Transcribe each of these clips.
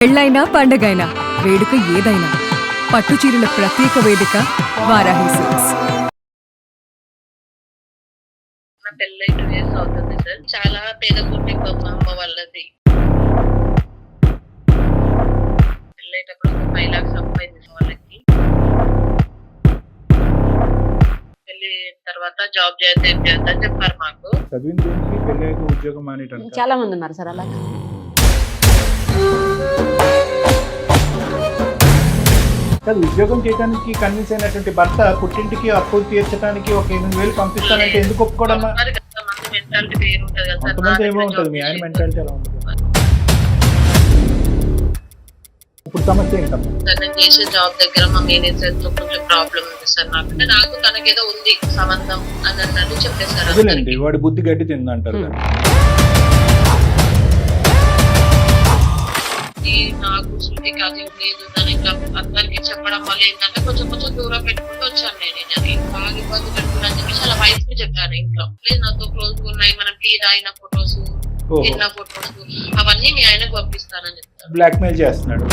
పెళ్ళైనా పండగైనా వేడుక ఏదైనా పట్టు చీరల ప్రత్యేక వేదిక వారాహి సిల్క్స్. నా పెళ్ళై 2 ఇయర్స్ అవుతుంది సార్. చాలా పేద కుటుంబం మా అమ్మ వాళ్ళది. పెళ్ళేటప్పుడు ఒక 5 lakhs అప్పయింది వాళ్ళకి. పెళ్లి తర్వాత జాబ్ చేద్దాం ఏం చేద్దాం చెప్పారు మాకు. చదివిన దేనికి పెళ్ళయ్యాక ఉద్యోగం మానేయడానికి? చాలా మంది ఉన్నారు సార్ అలా. కాదు, ఉద్యోగం చేయడానికి కన్విన్స్ అయినటువంటి భర్త పుట్టింటికి అప్పు తీర్చడానికి ఒక 8,000 పంపిస్తానంటే ఎందుకు ఒప్పుకోవడమ్మా? మరి కొంతమంది మెంటాలిటీ వేరు ఉంటది కదా సార్. కొంతమంది ఏమో ఉంటుంది, మీ ఆయన మెంటాలిటీ ఎలా ఉంటుంది? ఇప్పుడు సమస్య ఏంటమ్మా? సార్ నేను చేసే జాబ్ దగ్గర మా మేనేజర్ తో కొంచెం ప్రాబ్లం ఉంది సార్. నాకు తనకేదో ఉంది సంబంధం అని అన్నట్టు చెప్పేశారు. అదేలేండి, వాడి బుద్ధి గడ్డి తిందంటారు కదా. నాకు శృతికి అది లేదు అని ఇంకా అందరికి చెప్పడం వల్ల ఏంటంటే కొంచెం దూరం పెట్టుకుంటూ వచ్చాను నేను. అది బాగా ఇబ్బంది పెట్టుకున్నాను చెప్పేసి అలా వైఫ్ కి చెప్పాను ఇంట్లో. లేదు నాతో క్లోజ్ గా ఉన్నాయి, మనం టీ తాగిన ఫొటోస్, తిన్న ఫొటోస్ అవన్నీ మీ ఆయనకు పంపిస్తానని చెప్తాను. బ్లాక్ మెయిల్ చేస్తున్నాడు.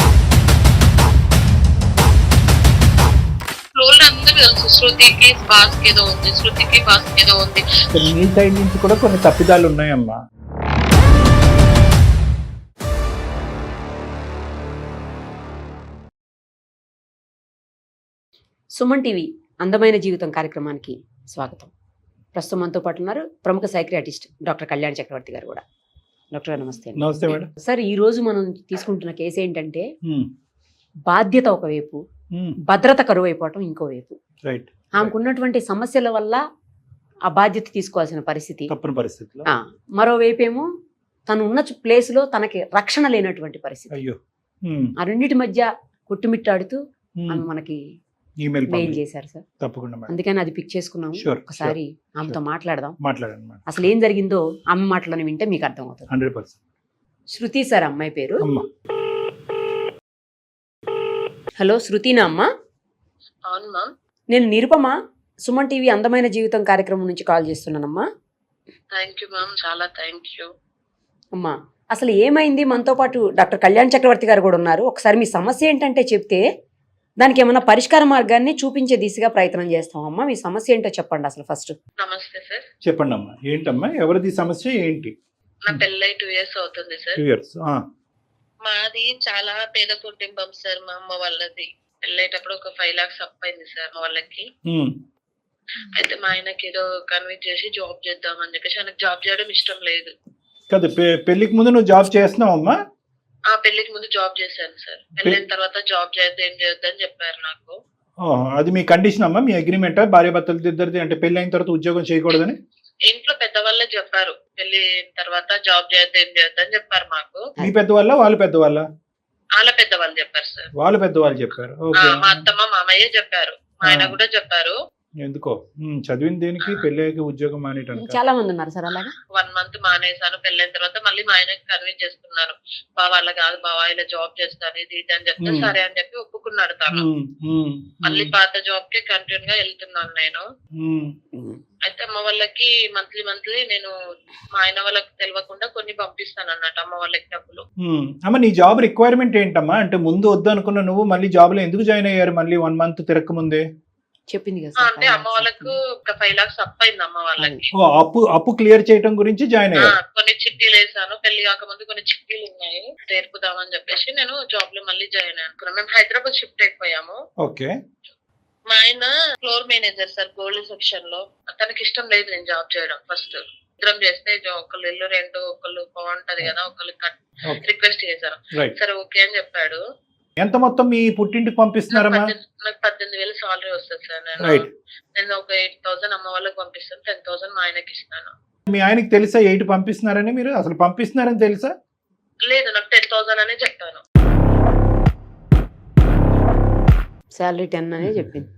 ఫ్లోర్ అందరూ తెలుసు శృతికి బాస్కి ఏదో ఉంది, శృతికి బాస్కి ఏదో ఉంది. నీ సైడ్ నుంచి కూడా కొన్ని తప్పిదాలు ఉన్నాయమ్మా. సుమన్ టీవీ అందమైన జీవితం కార్యక్రమానికి స్వాగతం. ప్రస్తుతం మనతో పాటు ఉన్నారు ప్రముఖ సైక్రియాటిస్ట్ డాక్టర్ కళ్యాణ్ చక్రవర్తి గారు కూడా. డాక్టర్ గారు నమస్తే. నమస్తే మేడం. సార్, ఈ రోజు మనం తీసుకుంటున్న కేసు ఏంటంటే బాధ్యత ఒకవైపు, భద్రత కరువు అయిపోవటం ఇంకోవైపు. రైట్. ఆమెకున్నటువంటి సమస్యల వల్ల ఆ బాధ్యత తీసుకోవాల్సిన పరిస్థితి, తప్పని పరిస్థితిలో. మరోవైపు ఏమో తను ఉన్న ప్లేస్ లో తనకి రక్షణ లేనటువంటి పరిస్థితి. అయ్యో. ఆ రెండింటి మధ్య కొట్టుమిట్టాడుతూ ఆమె మనకి ఈమెయిల్ మెయిల్ చేశారు సార్. తప్పకుండా మేడం. అందుకని అది పిక్ చేసుకున్నాము. ఒకసారి ఆమెతో మాట్లాడదాం. మాట్లాడండి మేడం. అసలు ఏం జరిగిందో అమ్మ మాటలను వింటే మీకు అర్థం అవుతుంది. 100%. శృతి సార్ అమ్మాయి పేరు. అమ్మా. హలో, శృతినా అమ్మా? అవును మ్యామ్. నేను నిరుపమ, సుమన్ టీవీ అందమైన జీవితం కార్యక్రమం నుంచి కాల్ చేస్తున్నానమ్మా. థ్యాంక్ యూ మ్యామ్, చాలా థ్యాంక్ యూ. అమ్మా, అసలు ఏమైంది? మనతో పాటు డాక్టర్ కళ్యాణ్ చక్రవర్తి గారు కూడా ఉన్నారు. ఒకసారి మీ సమస్య ఏంటంటే చెప్తే దానికి ఏమన్నా పరిష్కార మార్గాన్ని చూపించే దిశగా ప్రయత్నం చేస్తామమ్మా. మీ సమస్య ఏంటో చెప్పండి అసలు ఫస్ట్. నమస్తే సార్. చెప్పండి అమ్మా, ఏంటమ్మా, ఎవరిది సమస్య ఏంటి? నా పెళ్ళై 2 ఇయర్స్ అవుతుంది సార్. 2 years. మాది చాలా పేద కుటుంబం సార్. మా అమ్మ వాళ్ళది. పెళ్ళేటప్పుడు ఒక 5 lakhs అప్పయింది సార్ మా వాళ్ళకి. అయితే మా ఆయనకి ఏదో కన్విన్స్ చేసి జాబ్ చేద్దామని చెప్పేసి, ఆయనకు జాబ్ చేయడం ఇష్టం లేదు. కాదు, పెళ్లికి ముందు నువ్వు జాబ్ చేస్తున్నావమ్మా? పెళ్లికి ముందు జాబ్ చేశాను సార్. పెళ్ళైన తర్వాత జాబ్ చేద్దాం ఏం చేద్దాం చెప్పారు నాకు. అది మీ కండిషన్ అమ్మా, మీ అగ్రిమెంటా? భార్య భర్తలు ఇద్దరిది, అంటే పెళ్లి అయిన తర్వాత ఉద్యోగం చేయకూడదని ఇంట్లో పెద్దవాళ్ళే చెప్పారు. పెళ్లి తర్వాత జాబ్ చేద్దాం ఏం చేద్దాం చెప్పారు మాకు. మీ పెద్దవాళ్ళ వాళ్ళు పెద్దవాళ్ళ? వాళ్ళ పెద్దవాళ్ళు చెప్పారు సార్. వాళ్ళు పెద్దవాళ్ళు చెప్పారు. మా అత్తమ్మ మామయ్య చెప్పారు, మా ఆయన కూడా చెప్పారు. ఎందుకో చదివిన దేనికి పెళ్ళయ్యాక ఉద్యోగం మానేయడానికి? చాలా మంది ఉన్నారు సార్ అలాగా. 1 month మానేసాను. పెళ్ళైన తర్వాత మళ్ళీ మా ఆయనకి కన్విన్స్ చేస్తున్నాను. వాళ్ళ కాదు బావా, ఇలా జాబ్ చేస్తాను ఇది ఇది అని చెప్తే సరే అని చెప్పి ఒప్పుకున్నాడు తను. మళ్ళీ పాత జాబ్ కి కంటిన్యూ గా వెళ్తున్నాను నేను. అయితే అమ్మ వాళ్ళకి మంత్లీ నేను మా ఆయన వాళ్ళకి తెలియకుండా కొన్ని పంపిస్తాను అన్నట్టు అమ్మ వాళ్ళకి డబ్బులు. అమ్మ, నీ జాబ్ రిక్వైర్మెంట్ ఏంటమ్మా? అంటే ముందు వద్దు అనుకున్న నువ్వు మళ్ళీ జాబ్ లో ఎందుకు జాయిన్ అయ్యారు మళ్ళీ 1 month తిరక్క ముందే? చెప్పింది కదా. అంటే అమ్మ వాళ్ళకు ఒక 5 lakhs అప్పయింది అమ్మ వాళ్ళకి. అప్పు క్లియర్ చేయడం గురించి జాయిన్ అయ్యారు. కొన్ని చిట్టీలు వేసాను. పెళ్లి కాకముందు కొన్ని చిట్టీలు ఉన్నాయి, నేర్పుదామని చెప్పేసి నేను జాబ్ లో మళ్ళీ జాయిన్ అయ్యాను. మేము హైదరాబాద్ షిఫ్ట్ అయిపోయాము. ఓకే. మా ఆయన floor manager sir gold section లో. తనకి ఇష్టం లేదు నేను జాబ్ చేయడం. ఫస్ట్ ఇద్దరం చేస్తే ఒకళ్ళు ఇల్లు రెంట్, ఒకళ్ళు బాగుంటది కదా, ఒకళ్ళు రిక్వెస్ట్ చేశారు. సరే ఓకే అని చెప్పాడు. ఎంత మొత్తం మీ పుట్టింటికి పంపిస్తున్నారమ్మా? నాకు 18,000 సాలరీ వస్తుంది సార్. నేను ఒక 8,000 అమ్మ వాళ్ళకి పంపిస్తాను, 10,000 మా ఆయనకి ఇస్తాను. మీ ఆయనకి తెలుసా 8 పంపిస్తున్నారని? మీరు అసలు పంపిస్తున్నారని తెలుసా? లేదు, నాకు 10,000 అనే చెప్పాను. శాలరీ 10 అనే చెప్పింది.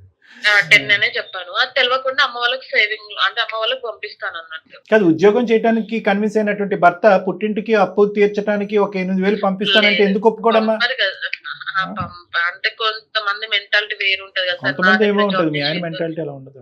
10 అనే చెప్పాను. అది తెలియకుండా అమ్మ వాళ్ళకి సేవింగ్ అంటే అమ్మ వాళ్ళకి పంపిస్తాను అన్నట్టు. కాదు, ఉద్యోగం చేయడానికి కన్విన్స్ అయినటువంటి భర్త పుట్టింటికి అప్పు తీర్చడానికి ఒక 8,000 పంపిస్తానంటే ఎందుకు ఒప్పుకోవడమ్మా? అంటే కొంతమంది మెంటాలిటీ వేరు ఉంటది కదా సార్. కొంతమంది ఏమో ఉంటది, మీ ఆయన మెంటాలిటీ అలా ఉండదు.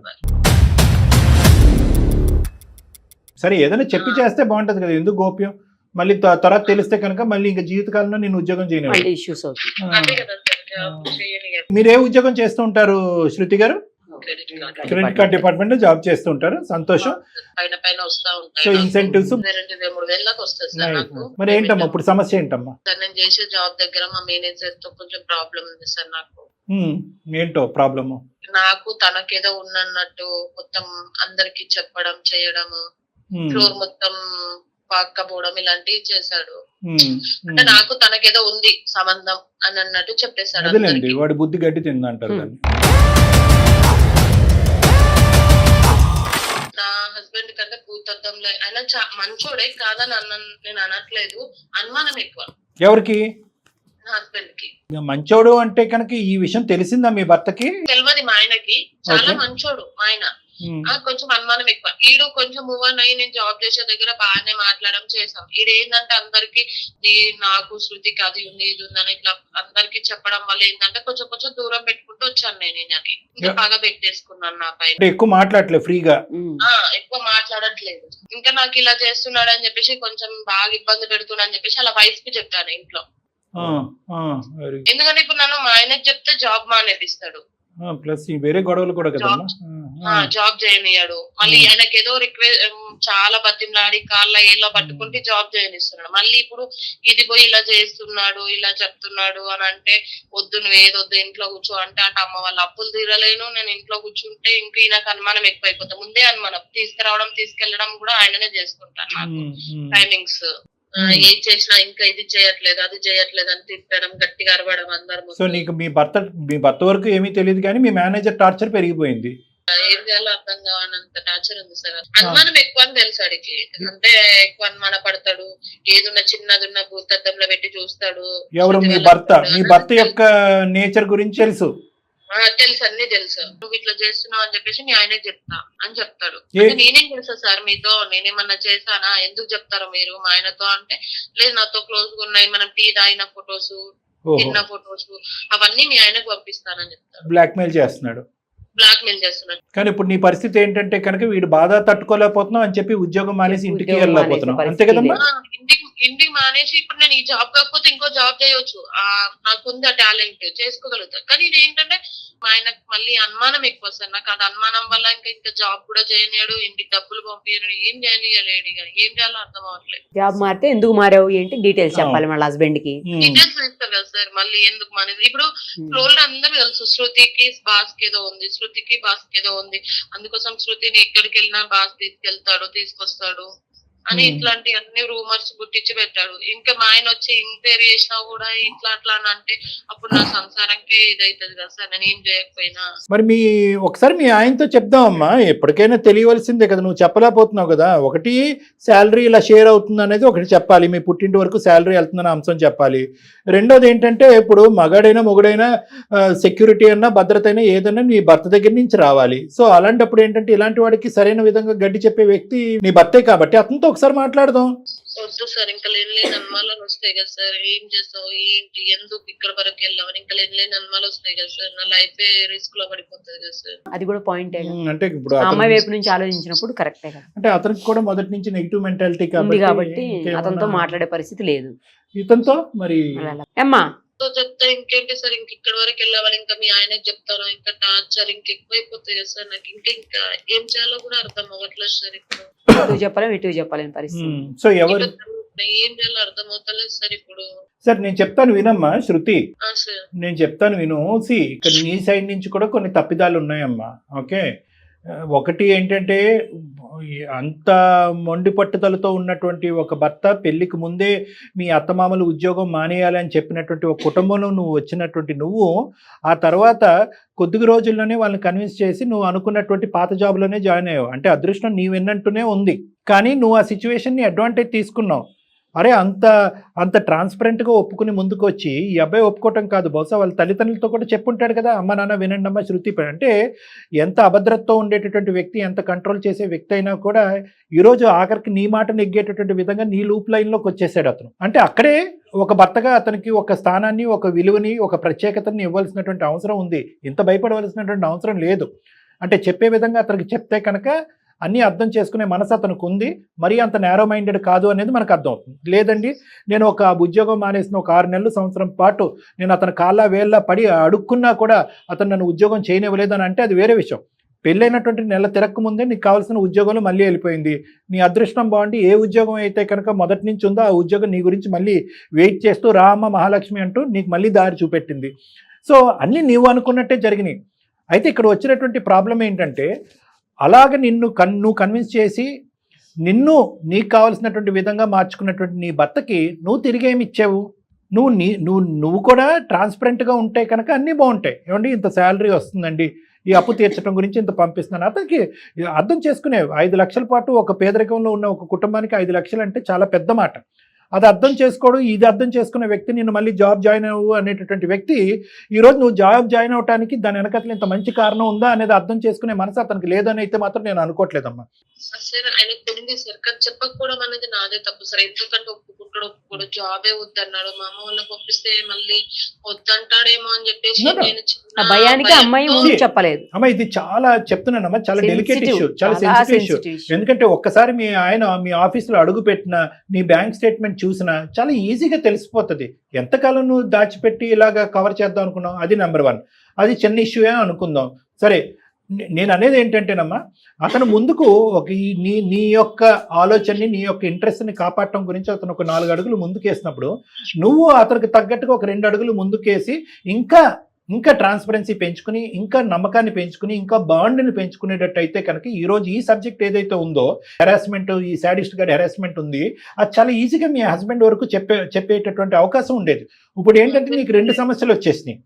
సరే, ఏదైనా చెప్పి చేస్తే బాగుంటది కదా, ఎందుకు గోప్యం? మళ్ళీ తర్వాత తెలిస్తే కనుక మళ్ళీ ఇంకా జీవితకాలంలో నేను ఉద్యోగం చేయను. మళ్ళీ ఇష్యూస్ అవుతాయి. అదే కదా సార్, జాబ్ చేయనియరు. మీరు ఏ ఉద్యోగం చేస్తూ ఉంటారు శృతి గారు? Credit card credit card department లో జాబ్ చేస్తూ ఉంటారు, సంతోషం. పైన వస్తా సో ఉంటాయి. ఇన్సెంటివ్స్ 2,000-3,000 దాకా వస్తుంది సార్ నాకు. మరి ఏంటమ్మా ఇప్పుడు సమస్య ఏంటమ్మా? సార్ నేను చేసే జాబ్ దగ్గర మా మేనేజర్ తో కొంచెం ప్రాబ్లం ఉంది సార్ నాకు. ఏంటో ప్రాబ్లము? నాకు తనకేదో ఉన్నట్టు మొత్తం అందరికి చెప్పడం చేయడము, ఫ్లోర్ మొత్తం పాక్కపోవడం ఇలాంటివి చేశాడు. అంటే నాకు తనకేదో ఉంది సంబంధం అని అన్నట్టు చెప్పేశాడు అదేలేండి, అందరికీ. వాడి బుద్ధి గడ్డి తిందంటారు దాన్ని. నా హస్బెండ్ కంటే భూతద్దంలో ఆయన మంచోడే కాదని నేను అనట్లేదు, అనుమానం ఎక్కువ ఎవరికి? నా హస్బెండ్ కి. మంచోడు అంటే కనుక ఈ విషయం తెలిసిందా మీ భర్తకి? తెలియదు మా ఆయనకి, చాలా Okay. మంచోడు మా ఆయన. కొంచెం అనుమానం ఎక్కువ. ఈడు కొంచెం మూవ్ ఆన్ అయ్యి నేను జాబ్ చేసే దగ్గర బాగానే మాట్లాడడం చేసాం. ఈడు ఏంటంటే అందరికి నాకు శృతికి అది ఉంది ఇది ఉందని ఇట్లా అందరికి చెప్పడం వల్ల ఏంటంటే కొంచెం కొంచెం దూరం పెట్టుకుంటూ వచ్చాను నేను ఈయనకి. ఇంకా బాగా పెట్టేసుకున్నాను నా పైన. అంటే ఎక్కువ మాట్లాడలేదు ఫ్రీగా. ఎక్కువ మాట్లాడట్లేదు. ఇంకా నాకు ఇలా చేస్తున్నాడు అని చెప్పేసి కొంచెం బాగా ఇబ్బంది పెడుతున్నా అని చెప్పేసి అలా వైఫ్ కి చెప్పాను ఇంట్లో. ఎందుకంటే ఇప్పుడు నన్ను మా ఆయనకి చెప్తే జాబ్ మానేపిస్తాడు, ప్లస్ వేరే గొడవలు కూడా కదమ్మా. జాబ్ చేయనియాడు. మళ్ళీ ఆయనకి ఏదో చాలా బతిమలాడి కాళ్ళ ఏళ్ళ పట్టుకుంటే జాబ్ చేయనిస్తున్నాడు. మళ్ళీ ఇప్పుడు ఇది పోయి ఇలా చేస్తున్నాడు ఇలా చెప్తున్నాడు అని అంటే వద్దు నువ్వు ఏదొద్దు ఇంట్లో కూర్చో అంటే అటు అమ్మ వాళ్ళ అప్పులు తీరలేను, నేను ఇంట్లో కూర్చుంటే ఇంకా ఈయనకు అనుమానం ఎక్కువైపోతుంది. ముందే అనుమానం తీసుకురావడం తీసుకెళ్లడం కూడా ఆయననే చేసుకుంటాను. నాకు టైమింగ్స్ ఏం చేసినా ఇంకా ఇది చేయట్లేదు అది చేయట్లేదు అని తిట్టడం, గట్టిగా అరవడం అందరు. సో నీకు మీ భర్త వరకు ఏమీ తెలియదు కానీ మీ మేనేజర్ టార్చర్ పెరిగిపోయింది. ఏం చేయాలో అర్థం కావాలంత టార్చర్ ఉంది సార్. అనుమానం ఎక్కువ అని తెలుసు అడిగి, అంటే ఎక్కువ అనుమాన పడతాడు. ఏదున్న చిన్నదున్న భూతద్దంలో పెట్టి చూస్తాడు. ఎవరు? మీ భర్త. మీ భర్త యొక్క నేచర్ గురించి తెలుసు? తెలుసు, అన్ని తెలుసు. నువ్వు ఇట్లా చేస్తున్నావు అని చెప్పేసి మీ ఆయనకి చెప్తా అని చెప్తాడు. అంటే నేనేం తెలుసా సార్ మీతో, నేనేమన్నా చేశానా, ఎందుకు చెప్తారు మీరు మా ఆయనతో అంటే, లేదు నాతో క్లోజ్ గా ఉన్నాయి, మనం టీ తాగిన ఫొటోస్ తిన్న ఫొటోస్ అవన్నీ మీ ఆయనకు పంపిస్తానని చెప్తాడు. బ్లాక్ మెయిల్ చేస్తున్నాడు. బ్లాక్ మెయిల్ చేస్తున్నాడు. కానీ ఇప్పుడు నీ పరిస్థితి ఏంటంటే కనుక వీడు బాధ తట్టుకోలేకపోతున్నావు అని చెప్పి ఉద్యోగం మానేసి ఇంటికి ఉద్యోగం వెళ్ళలేకపోతున్నావు, మానేసే అంతే కదమ్మా? ఇంటికి మానేసి ఇప్పుడు నేను ఈ జాబ్ కాకపోతే ఇంకో జాబ్ చేయొచ్చు, నాకుంది ఆ టాలెంట్ చేసుకోగలుగుతా. కానీ ఇది ఏంటంటే మా ఆయనకు మళ్ళీ అనుమానం ఎక్కువ సార్. నాకు అది అనుమానం వల్ల ఇంకా జాబ్ కూడా చేయనియాడు, ఇంటికి డబ్బులు పంపించడు, ఏం చేయనియలేడు. ఇక ఏం చేయాలో అర్థం అవ్వట్లేదు. జాబ్ మారితే ఎందుకు మారావు ఏంటి డీటెయిల్స్ చెప్పాలి మళ్ళీ హస్బెండ్ కి. డీటెయిల్స్ ఇస్తారు కదా సార్, మళ్ళీ ఎందుకు మానేది. ఇప్పుడు ఫ్లోర్ లో అందరూ తెలుసు శృతికి బాస్ ఏదో ఉంది, శృతికి బాస్ ఏదో ఉంది, అందుకోసం శృతిని ఎక్కడికి వెళ్ళినా బాస్ తీసుకెళ్తాడు తీసుకొస్తాడు అని ఇట్లాంటి అన్ని రూమర్స్ గుర్తించి పెట్టాడు. ఇంకా మా ఆయన వచ్చి ఎంక్వైరీ చేసినా కూడా ఇట్లా అట్లా అని అంటే అప్పుడు నా సంసారంకే ఇదైతుంది కదా సార్, నేను ఏం చేయకపోయినా. మరి ఒకసారి మీ ఆయనతో చెప్దామమ్మా, ఎప్పటికైనా తెలియవలసిందే కదా, నువ్వు చెప్పలేకపోతున్నావు కదా. ఒకటి శాలరీ ఇలా షేర్ అవుతుంది అనేది ఒకటి చెప్పాలి, మీ పుట్టింటి వరకు శాలరీ వెళ్తుందన్న అంశం చెప్పాలి. రెండోది ఏంటంటే ఇప్పుడు మగాడైనా మొగుడైనా సెక్యూరిటీ అన్నా భద్రత అయినా ఏదైనా నీ భర్త దగ్గర నుంచి రావాలి. సో అలాంటప్పుడు ఏంటంటే ఇలాంటి వాడికి సరైన విధంగా గడ్డి చెప్పే వ్యక్తి నీ భర్తే కాబట్టి అతనితో ఒకసారి మాట్లాడదాం. వద్దు సార్, ఇంకా లేని అనుమానాలు వస్తాయి కదా సార్. ఏం చేస్తావు ఏంటి ఎందుకు ఇక్కడ వరకు వెళ్ళావు, ఇంకా లేని అనుమానాలు వస్తాయి కదా సార్. నా లైఫ్ రిస్క్ లో పడిపోతుంది కదా సార్. అది కూడా పాయింట్ అంటే ఇప్పుడు అమ్మాయి వైపు నుంచి ఆలోచించినప్పుడు కరెక్టే కదా. అంటే అతనికి కూడా మొదటి నుంచి నెగిటివ్ మెంటాలిటీ ఉంది కాబట్టి అతనితో మాట్లాడే పరిస్థితి లేదు. ఇతనితో మరి అమ్మా చెప్తా ఇంకేంటి సార్, ఇంక ఇక్కడ వరకు వెళ్ళాలి, ఇంకా మీ ఆయనకి చెప్తాను, ఇంకా టార్చర్ ఇంకెక్కువైపోతాయి కదా సార్. నాకు ఇంకా ఏం చేయాలో కూడా అర్థం అవ్వట్లేదు సార్. ఇప్పుడు ఇటు చెప్పలేం ఇటు చెప్పలేని పరిస్థితి. సో ఎవరు ఏం చేయాలో అర్థం అవుతలేదు సార్ ఇప్పుడు. సార్ నేను చెప్తాను వినమ్మా శృతి, సార్ నేను చెప్తాను విను. ఇక్కడ నీ సైడ్ నుంచి కూడా కొన్ని తప్పిదాలు ఉన్నాయమ్మా. ఓకే, ఒకటి ఏంటంటే అంత మొండి పట్టుదలతో ఉన్నటువంటి ఒక భర్త పెళ్లికి ముందే మీ అత్తమామలు ఉద్యోగం మానేయాలి అని చెప్పినటువంటి ఒక కుటుంబంలో నువ్వు వచ్చినటువంటి నువ్వు ఆ తర్వాత కొద్ది రోజుల్లోనే వాళ్ళని కన్విన్స్ చేసి నువ్వు అనుకున్నటువంటి పాత జాబ్లోనే జాయిన్ అయ్యావు. అంటే అదృష్టం నీ వెన్నంటూనే ఉంది, కానీ నువ్వు ఆ సిచ్యువేషన్ని అడ్వాంటేజ్ తీసుకున్నావు. అరే అంత ట్రాన్స్పరెంట్గా ఒప్పుకుని ముందుకు వచ్చి ఈ అబ్బాయి ఒప్పుకోవటం కాదు, బహుశా వాళ్ళ తల్లిదండ్రులతో కూడా చెప్పుంటాడు కదా, అమ్మ నాన్న వినండి అమ్మ శృతి. అంటే ఎంత అభద్రతతో ఉండేటటువంటి వ్యక్తి, ఎంత కంట్రోల్ చేసే వ్యక్తి అయినా కూడా ఈరోజు ఆఖరికి నీ మాట నెగ్గేటటువంటి విధంగా నీ లూప్ లైన్లోకి వచ్చేసాడు అతను. అంటే అక్కడే ఒక భర్తగా అతనికి ఒక స్థానాన్ని, ఒక విలువని, ఒక ప్రత్యేకతని ఇవ్వాల్సినటువంటి అవసరం ఉంది. ఇంత భయపడవలసినటువంటి అవసరం లేదు. అంటే చెప్పే విధంగా అతనికి చెప్తే కనుక అన్నీ అర్థం చేసుకునే మనసు అతనికి ఉంది, మరీ అంత నేరో మైండెడ్ కాదు అనేది మనకు అర్థం అవుతుంది. లేదండి నేను ఒక ఉద్యోగం మానేసిన ఒక 6 నెలలు సంవత్సరం పాటు నేను అతని కాళ్ళ వేళ్ళ పడి అడుక్కున్నా కూడా అతను నన్ను ఉద్యోగం చేయనివ్వలేదు అని అంటే అది వేరే విషయం. పెళ్ళైనటువంటి నెల తిరక్క ముందే నీకు కావాల్సిన ఉద్యోగంలో మళ్ళీ వెళ్ళిపోయింది. నీ అదృష్టం బాగుండి ఏ ఉద్యోగం అయితే కనుక మొదటి నుంచి ఉందో ఆ ఉద్యోగం నీ గురించి మళ్ళీ వెయిట్ చేస్తూ రామ మహాలక్ష్మి అంటూ నీకు మళ్ళీ దారి చూపెట్టింది. సో అన్నీ నీవు అనుకున్నట్టే జరిగినాయి. అయితే ఇక్కడ వచ్చినటువంటి ప్రాబ్లం ఏంటంటే అలాగ నువ్వు కన్విన్స్ చేసి నీకు కావాల్సినటువంటి విధంగా మార్చుకున్నటువంటి నీ భర్తకి నువ్వు తిరిగి ఏమి ఇచ్చావు? నువ్వు కూడా ట్రాన్స్పరెంట్గా ఉంటే కనుక అన్నీ బాగుంటాయి. ఏమండి ఇంత శాలరీ వస్తుందండి, ఈ అప్పు తీర్చడం గురించి ఇంత పంపిస్తున్నాను, అతనికి అర్థం చేసుకునే 5 లక్షల పాటు ఒక పేదరికంలో ఉన్న ఒక కుటుంబానికి 5 లక్షలు అంటే చాలా పెద్ద మాట. అది అర్థం చేసుకోవడం, ఇది అర్థం చేసుకునే వ్యక్తి నిన్ను మళ్ళీ జాబ్ జాయిన్ అవ్వు అనేటటువంటి వ్యక్తి ఈరోజు నువ్వు జాబ్ జాయిన్ అవడానికి దాని వెనకట్ల ఇంత మంచి కారణం ఉందా అనేది అర్థం చేసుకునే మనసు అతనికి లేదని అయితే మాత్రం నేను అనుకోవట్లేదమ్మా. సార్ ఆయన తెలియదు సార్, కానీ చెప్పకపోవడం అనేది నాదే తప్పు సార్. ఎందుకంటే ఒప్పుకోడు, జాబే వద్దన్నాడు. మా అమ్మ వాళ్ళకి ఒప్పిస్తే మళ్ళీ వద్దంటాడేమో అని చెప్పేసి నేను భయానికి అమ్మాయి చెప్పలేదు. అమ్మ ఇది చాలా చెప్తున్నానమ్మా, చాలా డెలికేట్ ఇష్యూ, చాలా సెన్సిటివ్ ఇష్యూ. ఎందుకంటే ఒక్కసారి మీ ఆఫీసులో అడుగు పెట్టినా నీ బ్యాంక్ స్టేట్మెంట్ చూసినా చాలా ఈజీగా తెలిసిపోతుంది. ఎంతకాలం నువ్వు దాచిపెట్టి ఇలాగా కవర్ చేద్దాం అనుకున్నావు, అది నెంబర్ 1. అది చిన్న ఇష్యూయే అనుకుందాం. సరే, నేను అనేది ఏంటంటేనమ్మా, అతను ముందుకు నీ యొక్క ఆలోచనని, నీ యొక్క ఇంట్రెస్ట్ని కాపాడటం గురించి అతను ఒక 4 అడుగులు ముందుకేసినప్పుడు నువ్వు అతనికి తగ్గట్టుగా ఒక 2 అడుగులు ముందుకేసి ఇంకా ట్రాన్స్పరెన్సీ పెంచుకుని, ఇంకా నమ్మకాన్ని పెంచుకుని, ఇంకా బాండ్ని పెంచుకునేటట్టు అయితే కనుక ఈరోజు ఈ సబ్జెక్ట్ ఏదైతే ఉందో హెరాస్మెంట్, ఈ సాడిస్ట్ గారి హెరాస్మెంట్ ఉంది, అది చాలా ఈజీగా మీ హస్బెండ్ వరకు చెప్పేటటువంటి అవకాశం ఉండేది. ఇప్పుడు ఏంటంటే నీకు 2 సమస్యలు వచ్చేసినాయి.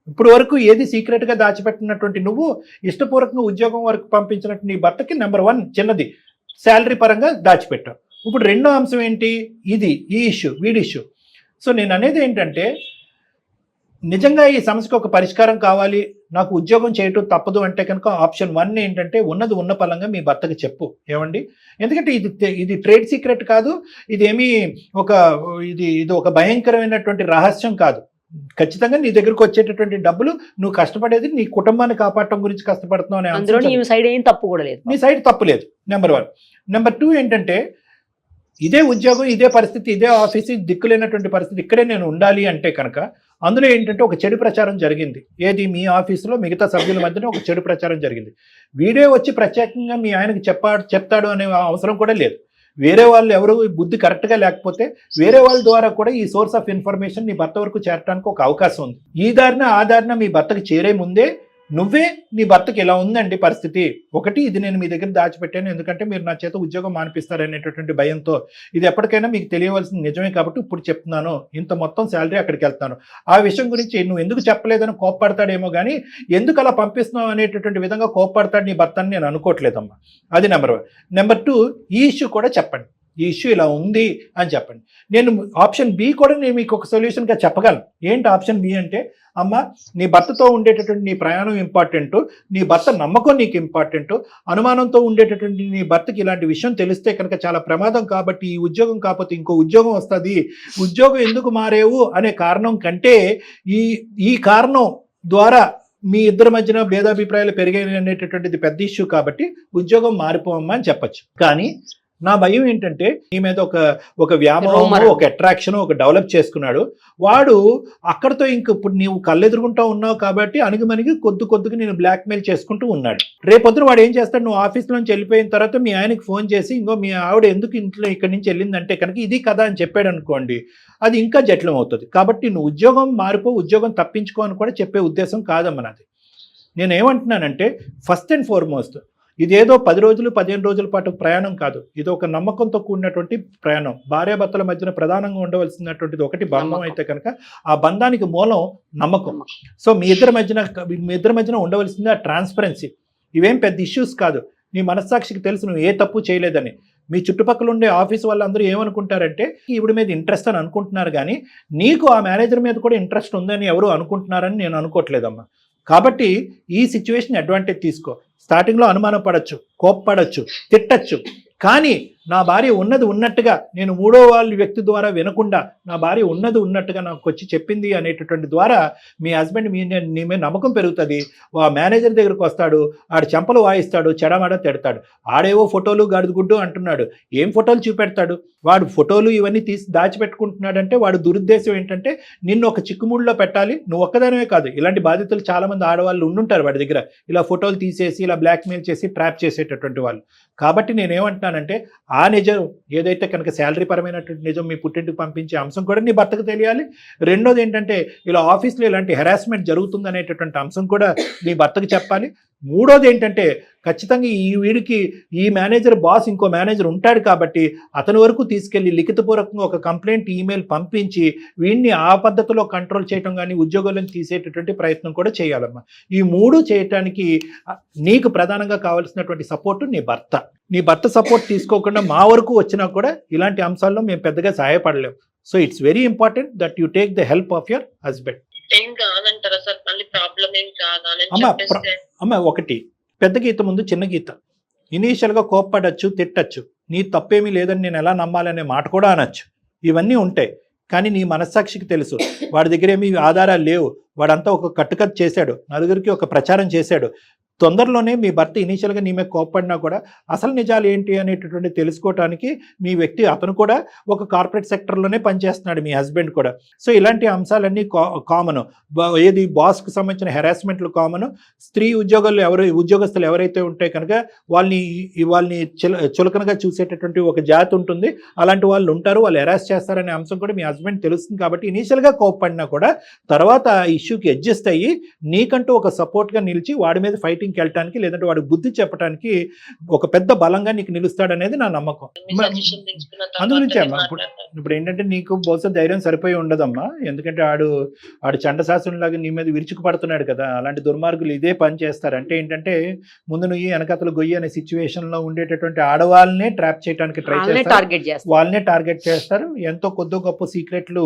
ఇప్పుడు వరకు ఏది సీక్రెట్గా దాచిపెట్టినటువంటి నువ్వు ఇష్టపూర్వకంగా ఉద్యోగం వరకు పంపించినట్టు నీ భర్తకి నెంబర్ 1 చిన్నది శాలరీ పరంగా దాచిపెట్టావు. ఇప్పుడు రెండో అంశం ఏంటి? ఈ ఇష్యూ, వీడి ఇష్యూ. సో నేను అనేది ఏంటంటే నిజంగా ఈ సమస్యకు ఒక పరిష్కారం కావాలి, నాకు ఉద్యోగం చేయటం తప్పదు అంటే కనుక ఆప్షన్ 1 ఏంటంటే ఉన్న పలంగా మీ భర్తకి చెప్పు. ఏమండి, ఎందుకంటే ఇది ట్రేడ్ సీక్రెట్ కాదు, ఇదేమీ ఇది ఒక భయంకరమైనటువంటి రహస్యం కాదు. ఖచ్చితంగా నీ దగ్గరకు వచ్చేటటువంటి డబ్బులు నువ్వు కష్టపడేది నీ కుటుంబాన్ని కాపాడటం గురించి కష్టపడుతున్నావు అనే అందులో నీ సైడ్ ఏం తప్పు కూడా లేదు, నీ సైడ్ తప్పు లేదు. నెంబర్ 1. నెంబర్ 2 ఏంటంటే ఇదే ఉద్యోగం, ఇదే పరిస్థితి, ఇదే ఆఫీసు, దిక్కులేనటువంటి పరిస్థితి, ఇక్కడే నేను ఉండాలి అంటే కనుక అందులో ఏంటంటే ఒక చెడు ప్రచారం జరిగింది. ఏది? మీ ఆఫీసులో మిగతా సభ్యుల మధ్యన ఒక చెడు ప్రచారం జరిగింది. వీడే వచ్చి ప్రత్యేకంగా మీ ఆయనకి చెప్తాడు అనే అవసరం కూడా లేదు. వేరే వాళ్ళు ఎవరు బుద్ధి కరెక్ట్గా లేకపోతే వేరే వాళ్ళ ద్వారా కూడా ఈ సోర్స్ ఆఫ్ ఇన్ఫర్మేషన్ నీ భర్త వరకు చేరడానికి ఒక అవకాశం ఉంది. ఈ దారిన ఆ దారిన మీ భర్తకి చేరే ముందే నువ్వే నీ భర్తకి ఇలా ఉందండి పరిస్థితి, ఇది నేను మీ దగ్గర దాచిపెట్టాను ఎందుకంటే మీరు నా చేత ఉద్యోగం మానిపిస్తారనేటటువంటి భయంతో, ఇది ఎప్పటికైనా మీకు తెలియవలసింది నిజమే కాబట్టి ఇప్పుడు చెప్తున్నాను, ఇంత మొత్తం శాలరీ అక్కడికి వెళ్తాను, ఆ విషయం గురించి నువ్వు ఎందుకు చెప్పలేదని కోప్పడతాడేమో కానీ ఎందుకు అలా పంపిస్తున్నావు అనేటటువంటి విధంగా కోప్పడతాడు నీ భర్త అని నేను అనుకోవట్లేదమ్మా. అది నెంబర్ 1. నెంబర్ 2, ఈ ఇష్యూ కూడా చెప్పండి, ఈ ఇష్యూ ఇలా ఉంది అని చెప్పండి. నేను ఆప్షన్ బి కూడా నేను మీకు ఒక సొల్యూషన్గా చెప్పగలను. ఏంటి ఆప్షన్ బి అంటే, అమ్మ నీ భర్తతో ఉండేటటువంటి నీ ప్రయాణం ఇంపార్టెంటు, నీ భర్త నమ్మకం నీకు ఇంపార్టెంటు, అనుమానంతో ఉండేటటువంటి నీ భర్తకి ఇలాంటి విషయం తెలిస్తే కనుక చాలా ప్రమాదం కాబట్టి ఈ ఉద్యోగం కాకపోతే ఇంకో ఉద్యోగం వస్తుంది, ఉద్యోగం ఎందుకు మారేవు అనే కారణం కంటే ఈ కారణం ద్వారా మీ ఇద్దరి మధ్యన భేదాభిప్రాయాలు పెరిగాయి అనేటటువంటిది పెద్ద ఇష్యూ కాబట్టి ఉద్యోగం మారిపోవమ్మా అని చెప్పచ్చు. కానీ నా భయం ఏంటంటే నీ మీద ఒక వ్యామోహం, ఒక అట్రాక్షన్ ఒక డెవలప్ చేసుకున్నాడు వాడు. అక్కడతో ఇంక ఇప్పుడు నీవు కళ్ళెదురుకుంటా ఉన్నావు కాబట్టి అణిగిమణిగి కొద్దిగా నేను బ్లాక్మెయిల్ చేసుకుంటూ ఉన్నాడు. రేపొద్దున వాడు ఏం చేస్తాడు, నువ్వు ఆఫీస్ నుంచి వెళ్ళిపోయిన తర్వాత మీ ఆయనకి ఫోన్ చేసి ఇంకో మీ ఆవిడ ఎందుకు ఇంట్లో ఇక్కడి నుంచి వెళ్ళిందంటే కనుక ఇది కదా అని చెప్పాడు అనుకోండి, అది ఇంకా జటిలం అవుతుంది. కాబట్టి నువ్వు ఉద్యోగం ఉద్యోగం తప్పించుకో అని కూడా చెప్పే ఉద్దేశం కాదమ్మ నాది. నేనేమంటున్నానంటే ఫస్ట్ అండ్ ఫార్మోస్ట్ ఇదేదో 10 రోజులు 15 రోజుల పాటు ప్రయాణం కాదు, ఇది ఒక నమ్మకంతో కూడినటువంటి ప్రయాణం. భార్యాభర్తల మధ్యన ప్రధానంగా ఉండవలసినటువంటిది ఒకటి బంధం అయితే కనుక ఆ బంధానికి మూలం నమ్మకం. సో మీ ఇద్దరి మధ్యన ఉండవలసింది ఆ ట్రాన్స్పరెన్సీ. ఇవేం పెద్ద ఇష్యూస్ కాదు. నీ మనస్సాక్షికి తెలుసు నువ్వు ఏ తప్పు చేయలేదని. మీ చుట్టుపక్కల ఉండే ఆఫీస్ వాళ్ళందరూ ఏమనుకుంటారంటే ఈవిడ మీద ఇంట్రెస్ట్ అని అనుకుంటున్నారు, కానీ నీకు ఆ మేనేజర్ మీద కూడా ఇంట్రెస్ట్ ఉందని ఎవరు అనుకుంటున్నారని నేను అనుకోవట్లేదమ్మా. కాబట్టి ఈ సిచ్యువేషన్ అడ్వాంటేజ్ తీసుకో. స్టార్టింగ్లో అనుమానం పడచ్చు, కోప్పడచ్చు, తిట్టచ్చు, కానీ నా భార్య ఉన్నది ఉన్నట్టుగా, నేను మూడో వాళ్ళ వ్యక్తి ద్వారా వినకుండా నా భార్య ఉన్నది ఉన్నట్టుగా నాకు వచ్చి చెప్పింది అనేటటువంటి ద్వారా మీ హస్బెండ్ నీ మీద నమ్మకం పెరుగుతుంది. ఆ మేనేజర్ దగ్గరకు వస్తాడు, ఆడు చెంపలు వాయిస్తాడు, చెడమడ తిడతాడు. ఆడేవో ఫోటోలు గడుదుగుడ్డు అంటున్నాడు. ఏం ఫోటోలు చూపెడతాడు వాడు? ఫోటోలు ఇవన్నీ తీసి దాచిపెట్టుకుంటున్నాడంటే వాడు దురుద్దేశం ఏంటంటే నిన్ను ఒక చిక్కుముడిలో పెట్టాలి. నువ్వు ఒక్కదానివే కాదు, ఇలాంటి బాధితులు చాలా మంది ఆడవాళ్ళు ఉండుంటారు వాడి దగ్గర, ఇలా ఫోటోలు తీసేసి ఇలా బ్లాక్మెయిల్ చేసి ట్రాప్ చేసేటటువంటి వాళ్ళు. కాబట్టి నేనేమంటున్నానంటే ఆ నిజం ఏదైతే కనుక శాలరీ పరమైనటువంటి నిజం మీ పుట్టింటికి పంపించే అంశం కూడా నీ భర్తకు తెలియాలి. రెండోది ఏంటంటే ఇలా ఆఫీస్లో ఇలాంటి హెరాస్మెంట్ జరుగుతుంది అనేటటువంటి అంశం కూడా నీ భర్తకు చెప్పాలి. మూడోది ఏంటంటే ఖచ్చితంగా వీడికి ఈ మేనేజర్ బాస్ ఇంకో మేనేజర్ ఉంటాడు కాబట్టి అతని వరకు తీసుకెళ్లి లిఖితపూర్వకంగా ఒక కంప్లైంట్ ఈమెయిల్ పంపించి వీడిని ఆ పద్ధతిలో కంట్రోల్ చేయడం కానీ ఉద్యోగాలను తీసేటటువంటి ప్రయత్నం కూడా చేయాలమ్మా. ఈ మూడు చేయటానికి నీకు ప్రధానంగా కావాల్సినటువంటి సపోర్టు నీ భర్త సపోర్ట్ తీసుకోకుండా మా వరకు వచ్చినా కూడా ఇలాంటి అంశాల్లో మేము పెద్దగా సహాయపడలేము. So it's very important that you take the help of your husband. ఏం కాదంటారా సార్? మళ్ళీ ప్రాబ్లం ఏం కాదా? అమ్మ ఒకటి పెద్ద గీత ముందు చిన్న గీత. ఇనీషియల్గా కోప్పడచ్చు, తిట్టచ్చు, నీ తప్పేమీ లేదని నేను ఎలా నమ్మాలనే మాట కూడా అనొచ్చు. ఇవన్నీ ఉంటాయి. కానీ నీ మనస్సాక్షికి తెలుసు వాడి దగ్గర ఏమీ ఆధారాలు లేవు, వాడంతా ఒక కట్టుకట్ చేశాడు, నలుగురికి ఒక ప్రచారం చేశాడు. తొందరలోనే మీ భర్త ఇనీషియల్గా నీ మీద కోప్పడినా కూడా అసలు నిజాలు ఏంటి అనేటటువంటి తెలుసుకోవడానికి మీ వ్యక్తి అతను కూడా ఒక కార్పొరేట్ సెక్టర్లోనే పనిచేస్తున్నాడు, మీ హస్బెండ్ కూడా. సో ఇలాంటి అంశాలన్నీ కామన్. ఏది బాస్కి సంబంధించిన హెరాస్మెంట్లు కామన్. స్త్రీ ఉద్యోగస్తులు ఎవరైతే ఉంటే కనుక వాళ్ళని చులకనగా చూసేటటువంటి ఒక జాతి ఉంటుంది. అలాంటి వాళ్ళు ఉంటారు, వాళ్ళు హెరాస్ చేస్తారనే అంశం కూడా మీ హస్బెండ్ తెలుస్తుంది. కాబట్టి ఇనీషియల్గా కోప్పడినా కూడా తర్వాత ఆ ఇష్యూకి అడ్జస్ట్ అయ్యి నీకంటూ ఒక సపోర్ట్గా నిలిచి వాడి మీద ఫైటింగ్కి వెళ్ళటానికి లేదంటే వాడికి బుద్ధి చెప్పడానికి ఒక పెద్ద బలంగా నీకు నిలుస్తాడనేది నా నమ్మకం. అందుగురించి అమ్మా ఇప్పుడు ఏంటంటే నీకు బహుశా ధైర్యం సరిపోయి ఉండదమ్మా. ఎందుకంటే ఆడు చండశాసనులాగా నీ మీద విరుచుకు పడుతున్నాడు కదా. అలాంటి దుర్మార్గులు ఇదే పని చేస్తారు. అంటే ఏంటంటే ముందు నువ్వు వెనకతలు గొయ్యి అనే సిచ్యువేషన్ లో ఉండేటటువంటి ఆడవాళ్ళనే ట్రాప్ చేయడానికి ట్రై చేస్తారు, వాళ్ళనే టార్గెట్ చేస్తారు. ఎంతో కొద్ది గొప్ప సీక్రెట్లు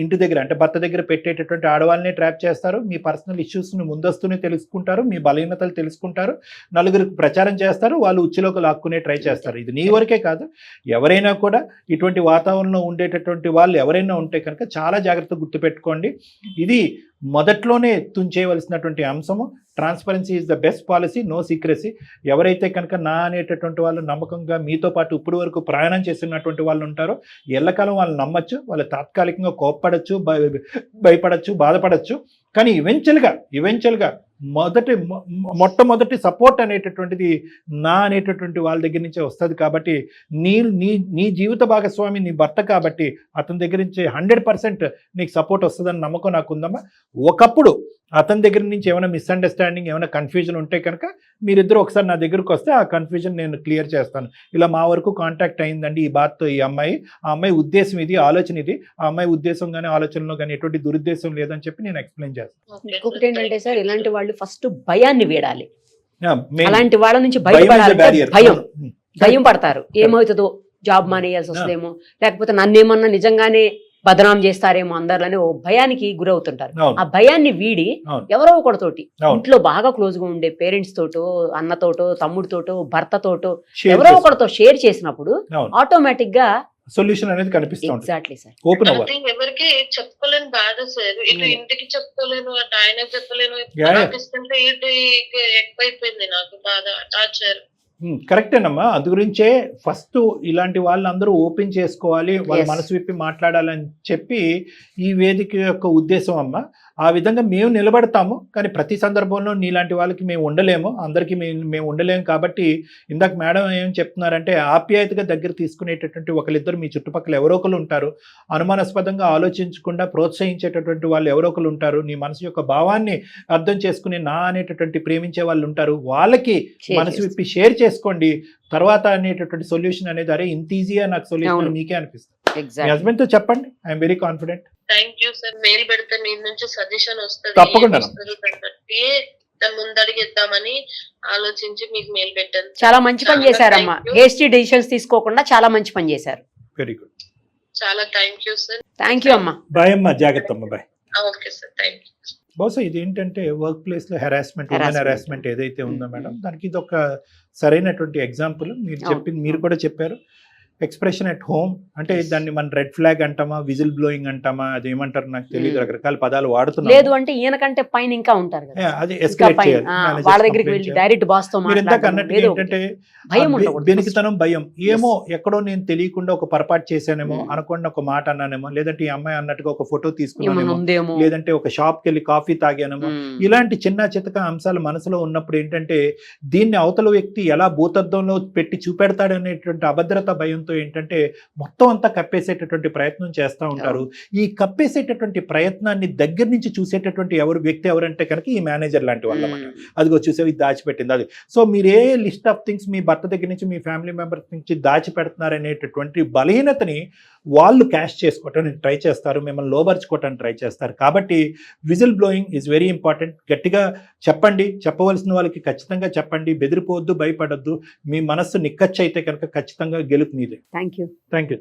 ఇంటి దగ్గర అంటే భర్త దగ్గర పెట్టేటటువంటి ఆడవాళ్ళనే ట్రాప్ చేస్తారు. మీ పర్సనల్ ఇష్యూస్ ని ముందస్తునే తెలుసుకుంటారు, మీ బలహీనతలు తెలుసుకుంటారు, నలుగురికి ప్రచారం చేస్తారు, వాళ్ళు ఉచ్చులోకి లాక్కునే ట్రై చేస్తారు. ఇది నీ వరకే కాదు, ఎవరైనా కూడా ఇటువంటి వాతావరణంలో ఉండేటటువంటి వాళ్ళు ఎవరైనా ఉంటే కనుక చాలా జాగ్రత్తగా గుర్తుపెట్టుకోండి. ఇది మొదట్లోనే తుంచేయవలసినటువంటి అంశము. Transparency is the best policy, no secrecy. ఎవరైతే కనుక నా అనేటటువంటి వాళ్ళు నమ్మకంగా మీతో పాటు ఇప్పుడు వరకు ప్రయాణం చేస్తున్నటువంటి వాళ్ళు ఉంటారో ఎల్లకాలం వాళ్ళు నమ్మచ్చు. వాళ్ళు తాత్కాలికంగా కోప్పడచ్చు, భయపడచ్చు, బాధపడచ్చు. కానీ ఈవెన్చువల్గా మొట్టమొదటి సపోర్ట్ అనేటటువంటిది నా అనేటటువంటి వాళ్ళ దగ్గర నుంచే వస్తుంది. కాబట్టి నీ జీవిత భాగస్వామి నీ భర్త కాబట్టి అతని దగ్గర నుంచి 100% నీకు సపోర్ట్ వస్తుందని నమ్మకం నాకు ఉందమ్మా. ఒకప్పుడు అతని దగ్గర నుంచి ఏమైనా మిస్అండర్స్టాండింగ్, ఏమైనా కన్ఫ్యూజన్ ఉంటే కనుక మీరిద్దరు ఒకసారి నా దగ్గరకు వస్తే ఆ కన్ఫ్యూజన్ నేను క్లియర్ చేస్తాను. ఇలా మా వరకు కాంటాక్ట్ అయిందండి ఈ బాత్తో ఈ అమ్మాయి, ఆ అమ్మాయి ఉద్దేశం ఇది, ఆలోచన ఇది, ఆ అమ్మాయి ఉద్దేశం కానీ ఆలోచనలో కానీ ఎటువంటి దురుద్దేశం లేదని చెప్పి నేను ఎక్స్ప్లెయిన్ చేస్తాను. ఇంకొకటి ఏంటంటే సార్, ఇలాంటి వాళ్ళు ఫస్ట్ భయాన్ని వీడాలి. అలాంటి వాళ్ళ నుంచి భయం పడతారు. ఏమవుతుందో, జాబ్ మానేయాల్సి వస్తుందేమో, లేకపోతే నన్నేమన్నా నిజంగానే బదనాం చేస్తారేమో అందరిలోనే ఓ భయానికి గురవుతుంటారు. ఆ భయాన్ని వీడి ఎవరో ఒకటితోటి ఇంట్లో బాగా క్లోజ్ గా ఉండే పేరెంట్స్ తోటో, అన్నతోటో, తమ్ముడితోటో, భర్తతోటో ఎవరో ఒకటితో షేర్ చేసినప్పుడు ఆటోమేటిక్ గా సొల్యూషన్ అనేది కనిపిస్తుంది. Exactly sir. ఓపెన్ అవ్వాలి. ఎవరికి చెప్పుకోలేను బాధ సార్. ఇటు ఇంటికి చెప్పుకోలేను, అటు ఆయన చెప్పలేను. అనిపిస్తుంటే ఇటు ఎక్కువైపోయింది నాకు బాధ, టార్చర్. కరెక్టేనమ్మా. అందు గురించే ఫస్ట్ ఇలాంటి వాళ్ళందరూ ఓపెన్ చేసుకోవాలి, వాళ్ళ మనసు విప్పి మాట్లాడాలని చెప్పి ఈ వేదిక యొక్క ఉద్దేశం అమ్మా. ఆ విధంగా మేము నిలబడతాము. కానీ ప్రతి సందర్భంలో నీలాంటి వాళ్ళకి మేము ఉండలేము, అందరికీ మేము ఉండలేము. కాబట్టి ఇందాక మేడం ఏం చెప్తున్నారంటే ఆప్యాయతగా దగ్గర తీసుకునేటటువంటి ఒకరిద్దరు మీ చుట్టుపక్కల ఎవరో ఒకరు ఉంటారు. అనుమానాస్పదంగా ఆలోచించకుండా ప్రోత్సహించేటటువంటి వాళ్ళు ఎవరో ఒకరు ఉంటారు. నీ మనసు యొక్క భావాన్ని అర్థం చేసుకుని నా అనేటటువంటి ప్రేమించే వాళ్ళు ఉంటారు. వాళ్ళకి మనసు విప్పి షేర్ చేసుకోండి. తర్వాత అనేటటువంటి సొల్యూషన్ అనేది అరే ఇంత ఈజీగా నాకు సొల్యూషన్ మీకే అనిపిస్తుంది. మీ హస్బెండ్ తో చెప్పండి. I'm very confident. Thank you sir. Mail పెడితే మీ నుంచి సజెషన్ వస్తుంది. తప్పకుండా ముందడిగిద్దామని ఆలోచించి మీకు మెయిల్ పెట్టాను. చాలా మంచి పని చేశారమ్మా. హేస్టీ డెసిషన్స్ తీసుకోకుండా చాలా మంచి పని చేశారు. Very good. చాలా thank you sir. Thank you అమ్మా. బాయ్ అమ్మా. జాగ్రత్త అమ్మా. Bye. Okay sir. Thank you. బహుశా ఇది ఏంటంటే వర్క్ ప్లేస్ లో హెరాస్మెంట్ Harassment. హెరాస్మెంట్ ఏదైతే ఉందో మేడం Mm. దానికి ఇది ఒక సరైనటువంటి ఎగ్జాంపుల్. మీరు అవును, చెప్పింది మీరు అవును. కూడా చెప్పారు. ఎక్స్ప్రెషన్ ఎట్ హోమ్ అంటే Yes. దాన్ని మనం రెడ్ ఫ్లాగ్ అంటామా, విజిల్ బ్లోయింగ్ అంటామా, అది ఏమంటారు నాకు తెలియదు, Mm. రకరకాల పదాలు వాడుతున్నాం. లేదు అంటే ఈయన కంటే పైన ఇంకా ఉంటారు కదా అది ఇంకా ఎస్కలేట్ పైన చేయాలి. Managers వాళ్ళ దగ్గరికి complaint వెళ్ళి చేయాలి. డైరెక్ట్ బాస్ తో మీరు ఇందాక మాట్లాడడం అన్నట్టుగా ఏదో ఒకటి. ఏంటంటే భయం ఆ ఉండకూడదు. బెనికితనం, భయం ఏమో Yes. ఎక్కడో నేను తెలియకుండా ఒక పొరపాటు చేశానేమో, Mm. అనుకోండి ఒక మాట అన్నానేమో, లేదంటే ఈ అమ్మాయి అన్నట్టుగా ఒక ఫోటో ఏమన్నా తీసుకున్నానేమో, ఉందేమో. లేదంటే ఒక షాప్కి వెళ్ళి కాఫీ తాగానేమో, Mm. ఇలాంటి చిన్న చితక అంశాలు మనసులో ఉన్నప్పుడు ఏంటంటే దీన్ని అవతల వ్యక్తి ఎలా భూతద్దంలో పెట్టి చూపెడతాడనేటువంటి అభద్రత భయంతో ఏంటంటే మొత్తం అంతా కప్పేసేటటువంటి ప్రయత్నం చేస్తూ ఉంటారు. ఈ కప్పేసేటటువంటి ప్రయత్నాన్ని దగ్గర నుంచి చూసేటటువంటి వ్యక్తి ఎవరంటే కనుక ఈ మేనేజర్ లాంటి వాళ్ళు అన్నమాట. Mm. అదిగో చూసేవి ఇది దాచిపెట్టింది అది. సో మీరు ఏ లిస్ట్ ఆఫ్ థింగ్స్ మీ భర్త దగ్గర నుంచి మీ ఫ్యామిలీ మెంబర్స్ నుంచి దాచిపెడుతున్నారనేటటువంటి బలహీనతని వాళ్ళు క్యాష్ చేసుకోవటానికి ట్రై చేస్తారు, మిమ్మల్ని లోబర్చుకోవటానికి ట్రై చేస్తారు. కాబట్టి whistle blowing is very important. గట్టిగా చెప్పండి, చెప్పవలసిన వాళ్ళకి ఖచ్చితంగా చెప్పండి, బెదిరిపోవద్దు, భయపడొద్దు. మీ మనస్సు నిక్కచ్చు అయితే కనుక ఖచ్చితంగా గెలుపు మీదే. Thank you. Thank you.